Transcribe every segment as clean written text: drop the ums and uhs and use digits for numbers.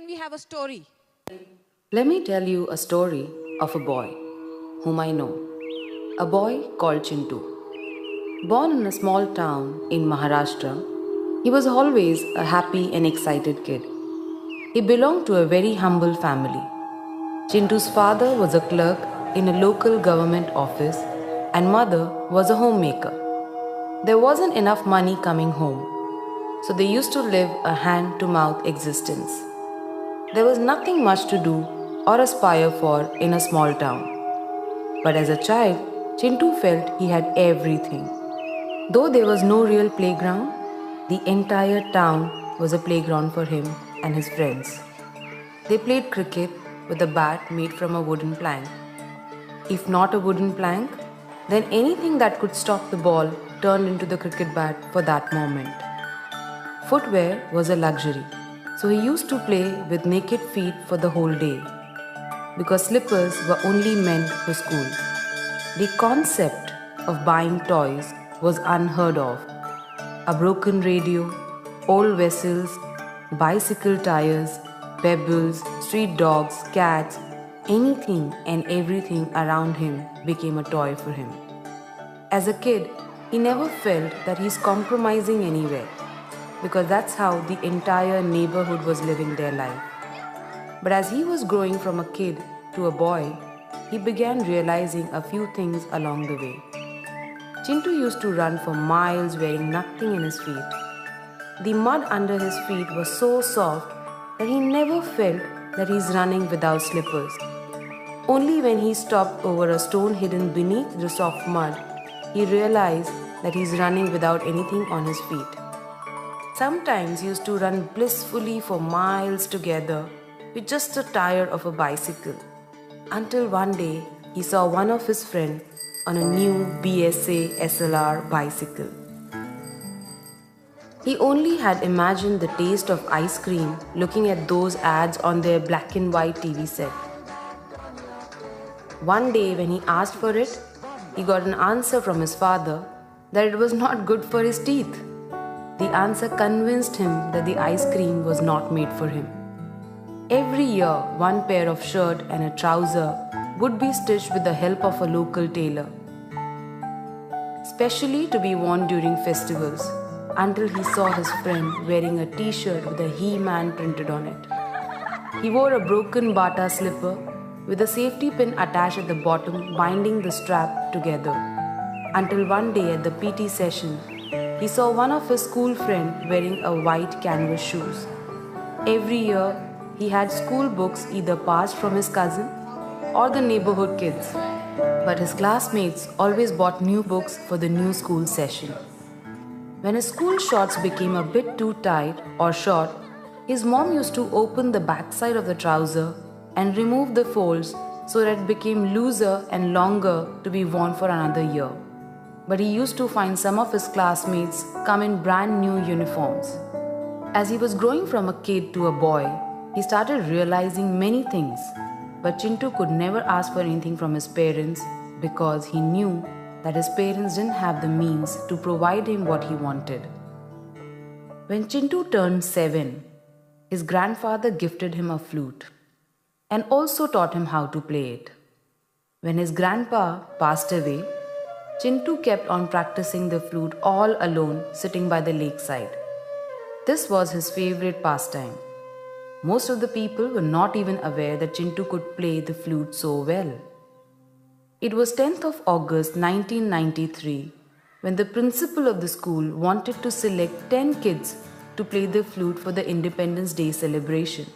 we have a story. Let me tell you a story of a boy whom I know. A boy called Chintu. Born in a small town in Maharashtra, he was always a happy and excited kid. He belonged to a very humble family. Chintu's father was a clerk in a local government office and mother was a homemaker. There wasn't enough money coming home, so they used to live a hand to mouth existence. There was nothing much to do or aspire for in a small town. But as a child, Chintu felt he had everything. Though there was no real playground, the entire town was a playground for him and his friends. They played cricket with a bat made from a wooden plank. If not a wooden plank, then anything that could stop the ball turned into the cricket bat for that moment. Footwear was a luxury, so he used to play with naked feet for the whole day because slippers were only meant for school. The concept of buying toys was unheard of. A broken radio, old vessels, bicycle tires, pebbles, street dogs, cats, anything and everything around him became a toy for him. As a kid, he never felt that he's compromising anywhere because that's how the entire neighborhood was living their life. But as he was growing from a kid to a boy, he began realizing a few things along the way. Chintu used to run for miles wearing nothing in his feet. The mud under his feet was so soft that he never felt that he's running without slippers. Only when he stopped over a stone hidden beneath the soft mud, he realized that he's running without anything on his feet. Sometimes he used to run blissfully for miles together with just a tire of a bicycle. Until one day he saw one of his friends on a new BSA SLR bicycle. He only had imagined the taste of ice cream looking at those ads on their black and white TV set. One day when he asked for it, he got an answer from his father that it was not good for his teeth. The answer convinced him that the ice cream was not made for him. Every year, one pair of shirt and a trouser would be stitched with the help of a local tailor, specially to be worn during festivals, until he saw his friend wearing a t-shirt with a He-Man printed on it. He wore a broken Bata slipper with a safety pin attached at the bottom binding the strap together, until one day at the PT session, he saw one of his school friends wearing a white canvas shoes. Every year, he had school books either passed from his cousin or the neighborhood kids, but his classmates always bought new books for the new school session. When his school shorts became a bit too tight or short, his mom used to open the backside of the trouser and remove the folds so that it became looser and longer to be worn for another year. But he used to find some of his classmates come in brand new uniforms. As he was growing from a kid to a boy, he started realizing many things. But Chintu could never ask for anything from his parents because he knew that his parents didn't have the means to provide him what he wanted. When Chintu turned 7, his grandfather gifted him a flute and also taught him how to play it. When his grandpa passed away, Chintu kept on practicing the flute all alone sitting by the lakeside. This was his favorite pastime. Most of the people were not even aware that Chintu could play the flute so well. It was 10th of August 1993 when the principal of the school wanted to select 10 kids to play the flute for the Independence Day celebration.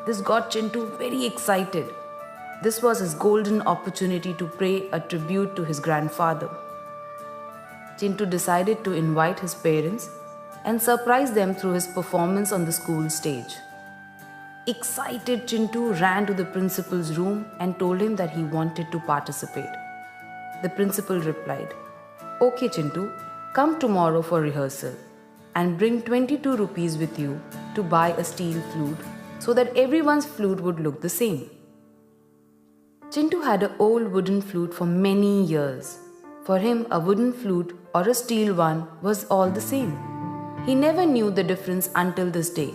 This got Chintu very excited. This was his golden opportunity to pay a tribute to his grandfather. Chintu decided to invite his parents and surprise them through his performance on the school stage. Excited, Chintu ran to the principal's room and told him that he wanted to participate. The principal replied, "Okay, Chintu, come tomorrow for rehearsal and bring 22 rupees with you to buy a steel flute so that everyone's flute would look the same." Chintu had an old wooden flute for many years. For him, a wooden flute or a steel one was all the same. He never knew the difference until this day.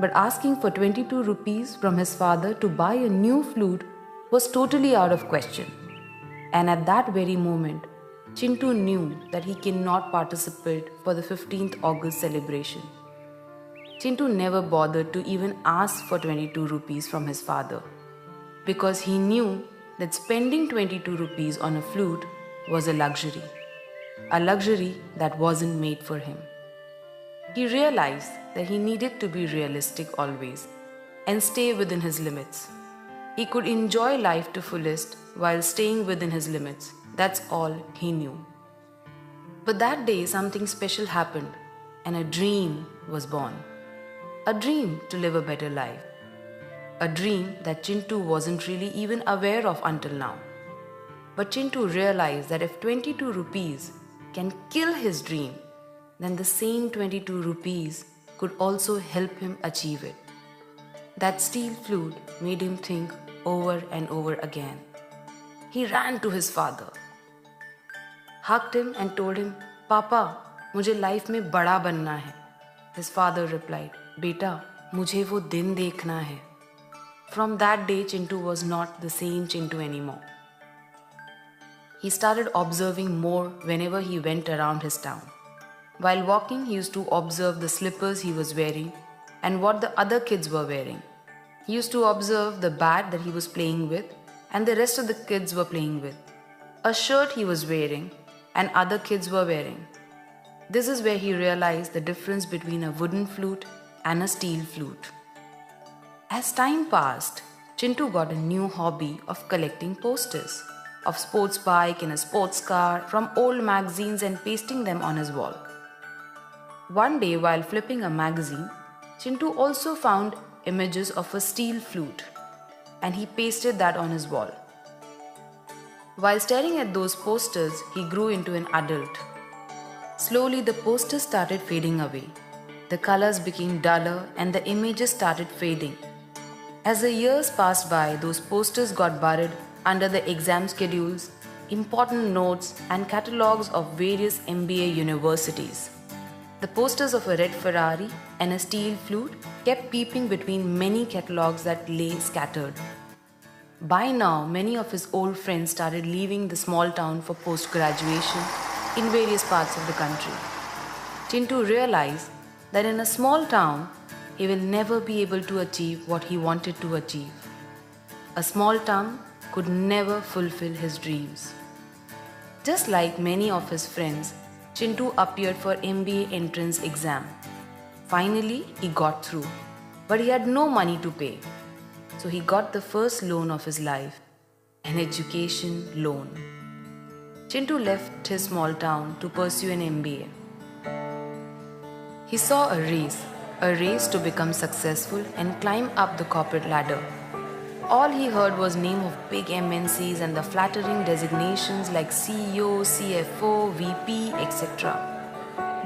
but asking for 22 rupees from his father to buy a new flute was totally out of question. And at that very moment, Chintu knew that he cannot participate for the 15th August celebration. Chintu never bothered to even ask for 22 rupees from his father because he knew that spending 22 rupees on a flute was a luxury that wasn't made for him. He realized that he needed to be realistic always and stay within his limits. He could enjoy life to fullest while staying within his limits. That's all he knew. But that day something special happened and a dream was born. A dream to live a better life. A dream that Chintu wasn't really even aware of until now. But Chintu realized that if 22 rupees can kill his dream, then the same 22 rupees could also help him achieve it. That steel flute made him think over and over again. He ran to his father, hugged him and told him, "Papa, मुझे life में बड़ा बनना है." His father replied, "Beta, मुझे वो दिन देखना है." From that day, Chintu was not the same Chintu anymore. He started observing more whenever he went around his town. While walking, he used to observe the slippers he was wearing and what the other kids were wearing. He used to observe the bat that he was playing with and the rest of the kids were playing with, a shirt he was wearing and other kids were wearing. This is where he realized the difference between a wooden flute and a steel flute. As time passed, Chintu got a new hobby of collecting posters of sports bike and a sports car from old magazines and pasting them on his wall. One day while flipping a magazine, Chintu also found images of a steel flute and he pasted that on his wall. While staring at those posters, he grew into an adult. Slowly the posters started fading away. The colors became duller and the images started fading. As the years passed by, those posters got buried under the exam schedules, important notes, and catalogues of various MBA universities. The posters of a red Ferrari and a steel flute kept peeping between many catalogues that lay scattered. By now, many of his old friends started leaving the small town for post-graduation in various parts of the country. Chintu realized that in a small town, he will never be able to achieve what he wanted to achieve. A small town could never fulfill his dreams. Just like many of his friends, Chintu appeared for MBA entrance exam. Finally, he got through, but he had no money to pay. So he got the first loan of his life, an education loan. Chintu left his small town to pursue an MBA. He saw a race to become successful and climb up the corporate ladder. All he heard was name of big MNCs and the flattering designations like CEO, CFO, VP, etc.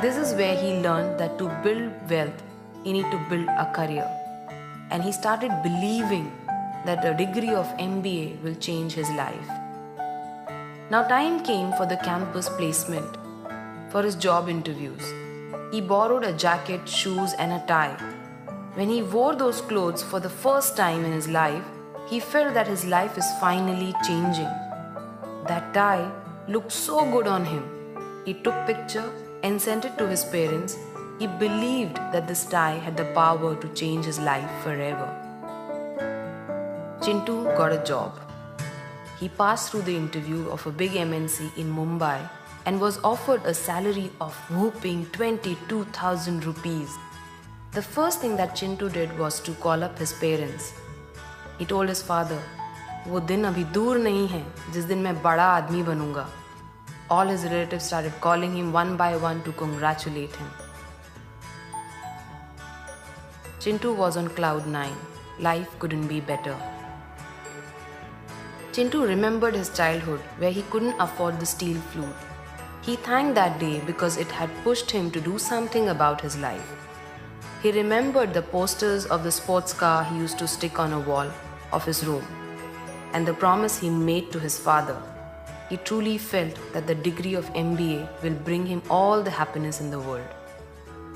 This is where he learned that to build wealth, you need to build a career. And he started believing that a degree of MBA will change his life. Now time came for the campus placement, for his job interviews. He borrowed a jacket, shoes and a tie. When he wore those clothes for the first time in his life, he felt that his life is finally changing. That tie looked so good on him. He took a picture and sent it to his parents. He believed that this tie had the power to change his life forever. Chintu got a job. He passed through the interview of a big MNC in Mumbai and was offered a salary of whopping 22,000 rupees. The first thing that Chintu did was to call up his parents. He told his father, "वो दिन अभी दूर नहीं है जिस दिन मैं बड़ा आदमी बनूंगा." All his relatives started calling him one by one to congratulate him. Chintu was on cloud 9. Life couldn't be better. Chintu remembered his childhood where he couldn't afford the steel flute. He thanked that day because it had pushed him to do something about his life. He remembered the posters of the sports car he used to stick on a wall of his room and the promise he made to his father. He truly felt that the degree of MBA will bring him all the happiness in the world.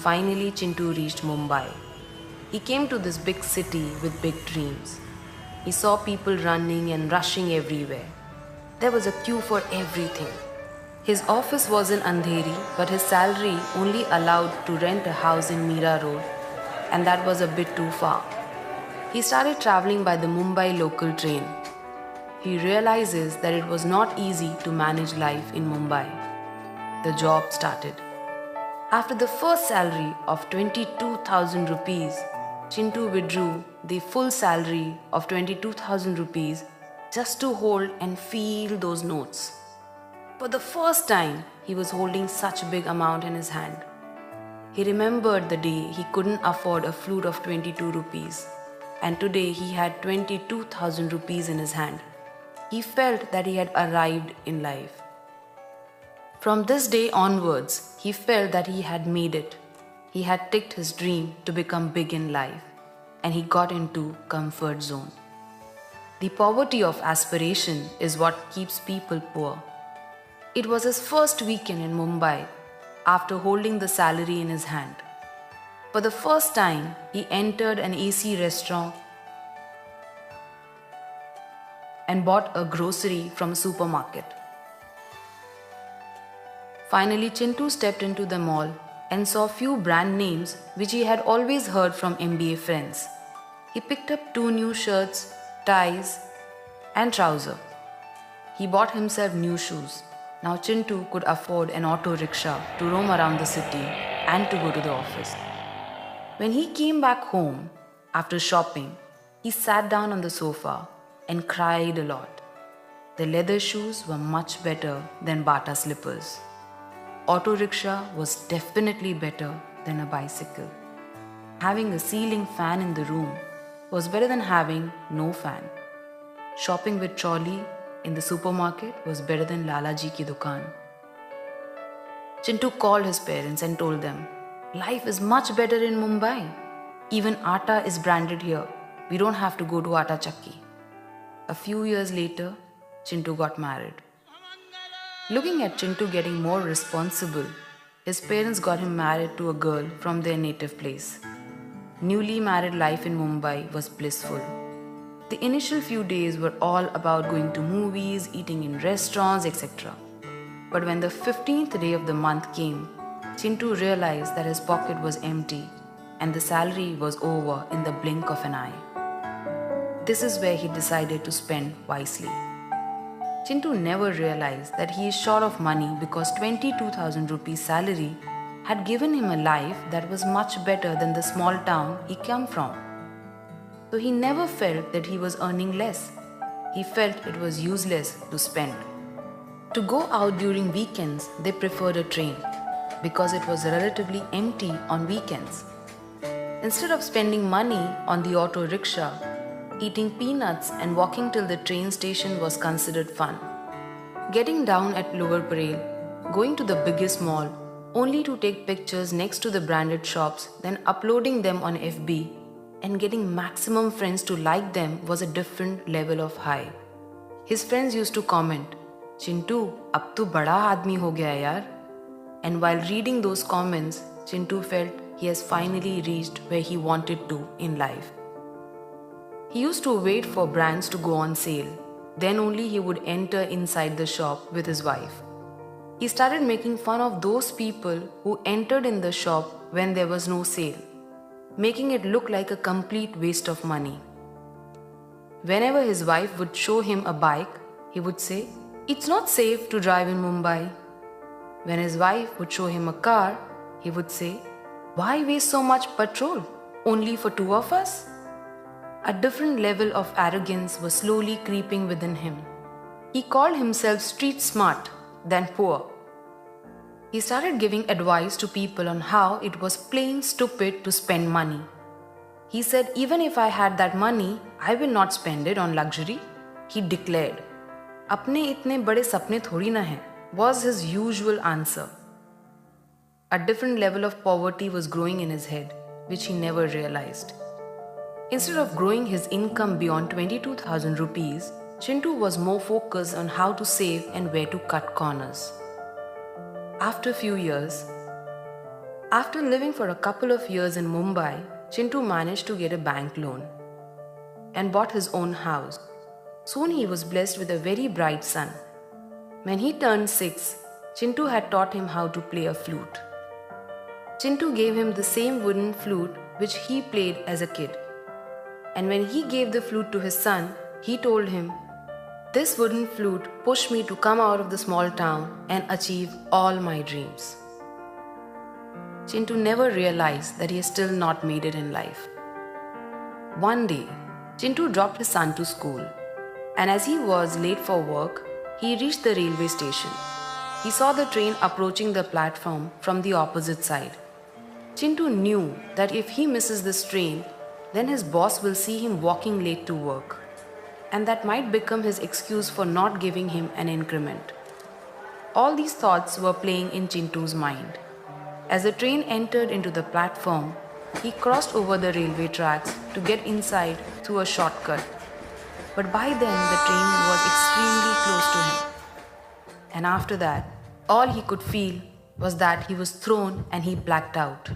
Finally, Chintu reached Mumbai. He came to this big city with big dreams. He saw people running and rushing everywhere. There was a queue for everything. His office was in Andheri, but his salary only allowed to rent a house in Mira Road, and that was a bit too far. He started traveling by the Mumbai local train. He realizes that it was not easy to manage life in Mumbai. The job started. After the first salary of 22,000 rupees, Chintu withdrew the full salary of 22,000 rupees just to hold and feel those notes. For the first time, he was holding such a big amount in his hand. He remembered the day he couldn't afford a flute of 22 rupees, and today he had 22,000 rupees in his hand. He felt that he had arrived in life. From this day onwards, he felt that he had made it. He had ticked his dream to become big in life, and he got into comfort zone. The poverty of aspiration is what keeps people poor. It was his first weekend in Mumbai after holding the salary in his hand. For the first time, he entered an AC restaurant and bought a grocery from a supermarket. Finally, Chintu stepped into the mall and saw few brand names which he had always heard from MBA friends. He picked up 2 new shirts, ties, and trousers. He bought himself new shoes. Now Chintu could afford an auto rickshaw to roam around the city and to go to the office. When he came back home after shopping, he sat down on the sofa and cried a lot. The leather shoes were much better than Bata slippers. Auto rickshaw was definitely better than a bicycle. Having a ceiling fan in the room was better than having no fan. Shopping with trolley in the supermarket was better than Lala Ji ki dukaan. Chintu called his parents and told them, "Life is much better in Mumbai. Even atta is branded here. We don't have to go to Atta Chakki." A few years later, Chintu got married. Looking at Chintu getting more responsible, his parents got him married to a girl from their native place. Newly married life in Mumbai was blissful. The initial few days were all about going to movies, eating in restaurants, etc. But when the 15th day of the month came, Chintu realized that his pocket was empty and the salary was over in the blink of an eye. This is where he decided to spend wisely. Chintu never realized that he is short of money because 22,000 rupees salary had given him a life that was much better than the small town he came from. So he never felt that he was earning less. He felt it was useless to spend. To go out during weekends, they preferred a train because it was relatively empty on weekends. Instead of spending money on the auto rickshaw, eating peanuts and walking till the train station was considered fun. Getting down at Lower Parel, going to the biggest mall, only to take pictures next to the branded shops, then uploading them on FB, and getting maximum friends to like them was a different level of high. His friends used to comment, "Chintu, ab tu bada aadmi ho gaya yaar." And while reading those comments, Chintu felt he has finally reached where he wanted to in life. He used to wait for brands to go on sale. Then only he would enter inside the shop with his wife. He started making fun of those people who entered in the shop when there was no sale, making it look like a complete waste of money. Whenever his wife would show him a bike, he would say, "It's not safe to drive in Mumbai." When his wife would show him a car, he would say, "Why waste so much petrol? Only for 2 of us?" A different level of arrogance was slowly creeping within him. He called himself street smart than poor. He started giving advice to people on how it was plain stupid to spend money. He said, "Even if I had that money, I will not spend it on luxury," he declared. "Apne itne bade sapne thodi na hai," was his usual answer. A different level of poverty was growing in his head, which he never realized. Instead of growing his income beyond 22,000 rupees, Chintu was more focused on how to save and where to cut corners. After a few years, after living for a couple of years in Mumbai, Chintu managed to get a bank loan and bought his own house. Soon he was blessed with a very bright son. When he turned 6, Chintu had taught him how to play a flute. Chintu gave him the same wooden flute which he played as a kid. And when he gave the flute to his son, he told him, "This wooden flute pushed me to come out of the small town and achieve all my dreams." Chintu never realized that he has still not made it in life. One day, Chintu dropped his son to school, and as he was late for work, he reached the railway station. He saw the train approaching the platform from the opposite side. Chintu knew that if he misses this train, then his boss will see him walking late to work, and that might become his excuse for not giving him an increment. All these thoughts were playing in Chintu's mind. As the train entered into the platform, he crossed over the railway tracks to get inside through a shortcut. But by then, the train was extremely close to him. And after that, all he could feel was that he was thrown and he blacked out.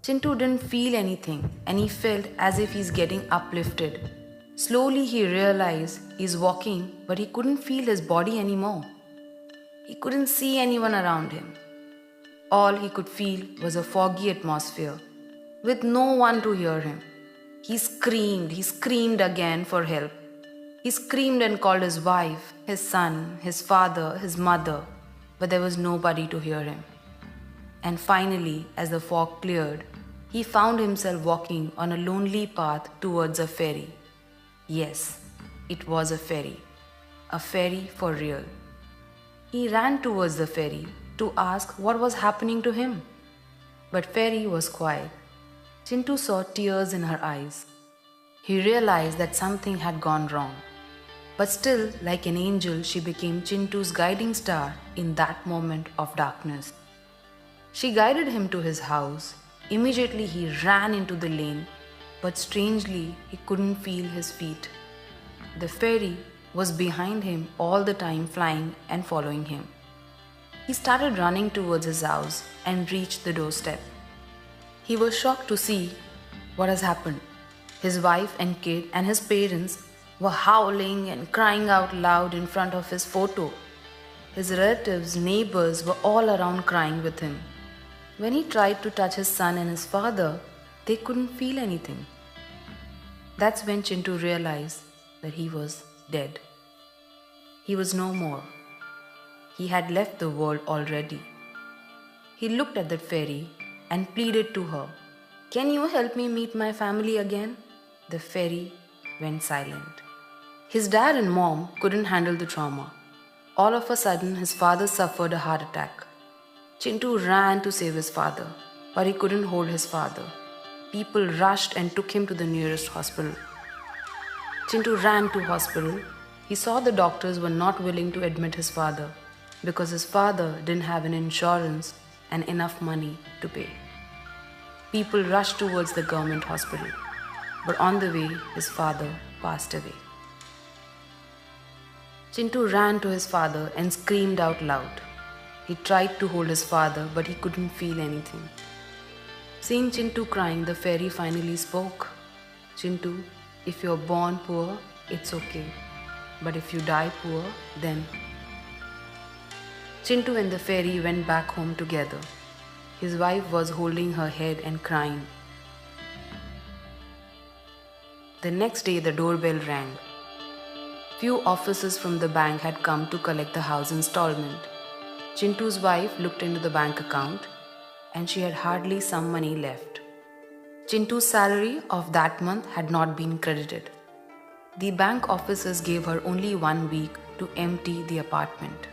Chintu didn't feel anything and he felt as if he's getting uplifted. Slowly he realized he's walking, but he couldn't feel his body anymore. He couldn't see anyone around him. All he could feel was a foggy atmosphere, with no one to hear him. He screamed again for help. He screamed and called his wife, his son, his father, his mother, but there was nobody to hear him. And finally, as the fog cleared, he found himself walking on a lonely path towards a ferry. Yes, it was a ferry for real. He ran towards the ferry to ask what was happening to him. But ferry was quiet. Chintu saw tears in her eyes. He realized that something had gone wrong. But still, like an angel, she became Chintu's guiding star in that moment of darkness. She guided him to his house. Immediately he ran into the lane, but strangely he couldn't feel his feet. The ferry was behind him all the time, flying and following him. He started running towards his house and reached the doorstep. He was shocked to see what has happened. His wife and kid and his parents were howling and crying out loud in front of his photo. His relatives, neighbors were all around crying with him. When he tried to touch his son and his father, they couldn't feel anything. That's when Chintu realized that he was dead. He was no more. He had left the world already. He looked at the ferry and pleaded to her, "Can you help me meet my family again?" The ferry went silent. His dad and mom couldn't handle the trauma. All of a sudden, his father suffered a heart attack. Chintu ran to save his father, but he couldn't hold his father. People rushed and took him to the nearest hospital. Chintu ran to hospital. He saw the doctors were not willing to admit his father because his father didn't have an insurance and enough money to pay. People rushed towards the government hospital, but on the way, his father passed away. Chintu ran to his father and screamed out loud. He tried to hold his father, but he couldn't feel anything. Seeing Chintu crying, the fairy finally spoke. "Chintu, if you're born poor, it's okay. But if you die poor, then..." Chintu and the fairy went back home together. His wife was holding her head and crying. The next day, the doorbell rang. Few officers from the bank had come to collect the house installment. Chintu's wife looked into the bank account and she had hardly some money left. Chintu's salary of that month had not been credited. The bank officers gave her only 1 week to empty the apartment.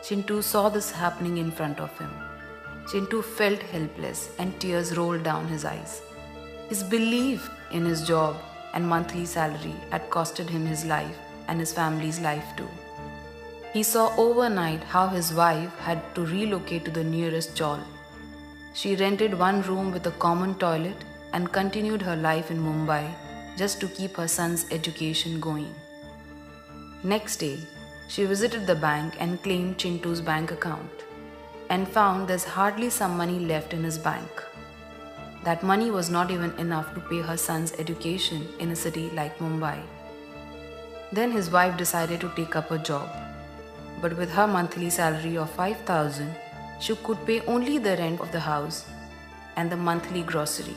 Chintu saw this happening in front of him. Chintu felt helpless and tears rolled down his eyes. His belief in his job and monthly salary had costed him his life and his family's life too. He saw overnight how his wife had to relocate to the nearest chawl. She rented 1 room with a common toilet and continued her life in Mumbai just to keep her son's education going. Next day, she visited the bank and claimed Chintu's bank account and found there's hardly some money left in his bank. that money was not even enough to pay her son's education in a city like Mumbai. Then his wife decided to take up a job. But with her monthly salary of 5,000, she could pay only the rent of the house and the monthly grocery.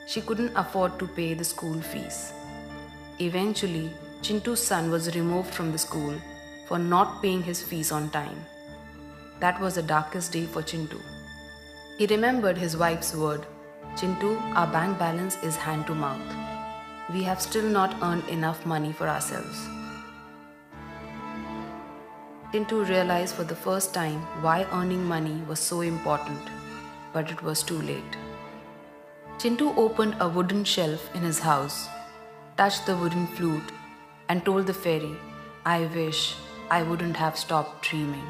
She couldn't afford to pay the school fees. Eventually, Chintu's son was removed from the school for not paying his fees on time. That was the darkest day for Chintu. He remembered his wife's word, "Chintu, our bank balance is hand to mouth. We have still not earned enough money for ourselves." Chintu realized for the first time why earning money was so important, but it was too late. Chintu opened a wooden shelf in his house, touched the wooden flute, and told the fairy, "I wish I wouldn't have stopped dreaming."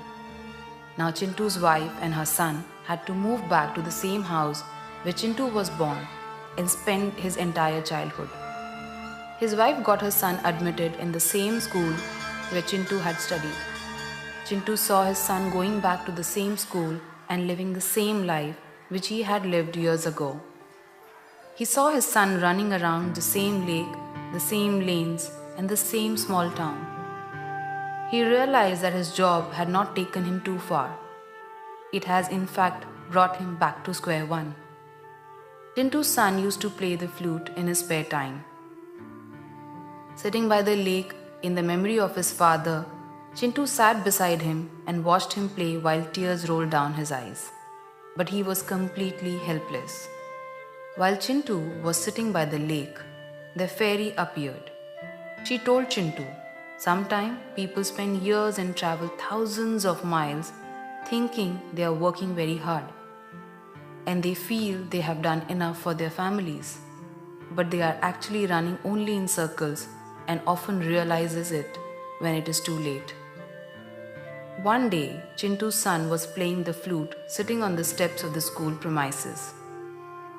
Now Chintu's wife and her son had to move back to the same house where Chintu was born and spend his entire childhood. His wife got her son admitted in the same school where Chintu had studied. Chintu saw his son going back to the same school and living the same life which he had lived years ago. He saw his son running around the same lake, the same lanes, and the same small town. He realized that his job had not taken him too far. It has in fact brought him back to square one. Chintu's son used to play the flute in his spare time. Sitting by the lake in the memory of his father, Chintu sat beside him and watched him play while tears rolled down his eyes. But he was completely helpless. While Chintu was sitting by the lake, the fairy appeared. She told Chintu, "Sometimes people spend years and travel thousands of miles thinking they are working very hard. And they feel they have done enough for their families. But they are actually running only in circles and often realizes it when it is too late." One day, Chintu's son was playing the flute sitting on the steps of the school premises.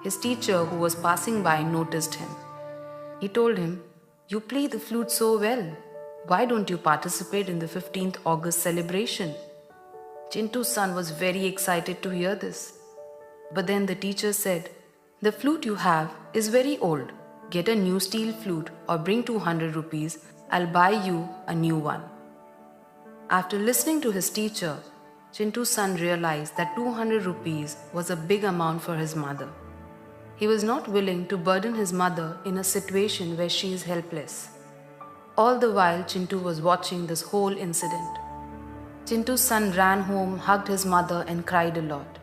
His teacher, who was passing by, noticed him. He told him, "You play the flute so well. Why don't you participate in the 15th August celebration?" Chintu's son was very excited to hear this. But then the teacher said, "The flute you have is very old. Get a new steel flute or bring 200 rupees. I'll buy you a new one." After listening to his teacher, Chintu's son realized that 200 rupees was a big amount for his mother. He was not willing to burden his mother in a situation where she is helpless. All the while, Chintu was watching this whole incident. Chintu's son ran home, hugged his mother and cried a lot.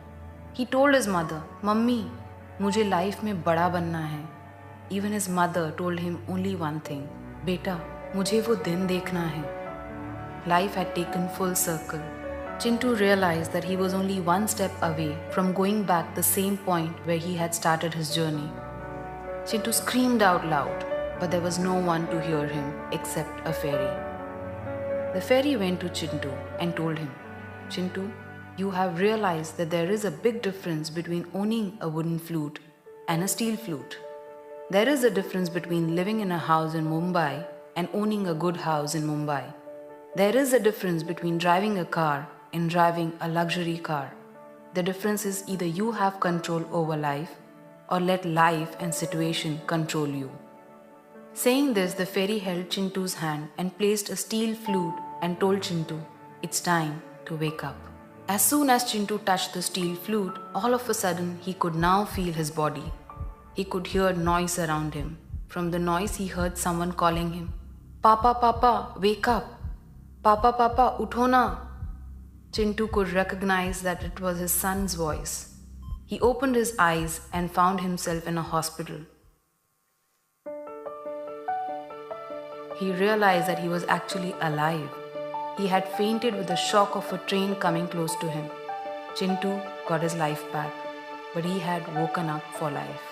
He told his mother, "Mummy, मुझे life में बड़ा बनना है." Even his mother told him only one thing, "बेटा, मुझे वो दिन देखना है." Life had taken full circle. Chintu realized that he was only one step away from going back the same point where he had started his journey. Chintu screamed out loud, but there was no one to hear him except a fairy. The fairy went to Chintu and told him, "Chintu, you have realized that there is a big difference between owning a wooden flute and a steel flute. There is a difference between living in a house in Mumbai and owning a good house in Mumbai. There is a difference between driving a car and driving a luxury car. The difference is either you have control over life or let life and situation control you." Saying this, the fairy held Chintu's hand and placed a steel flute and told Chintu, "It's time to wake up." As soon as Chintu touched the steel flute, all of a sudden he could now feel his body. He could hear noise around him. From the noise, he heard someone calling him, "Papa, Papa, wake up. Papa, Papa, utho na." Chintu could recognize that it was his son's voice. He opened his eyes and found himself in a hospital. He realized that he was actually alive. He had fainted with the shock of a train coming close to him. Chintu got his life back, but he had woken up for life.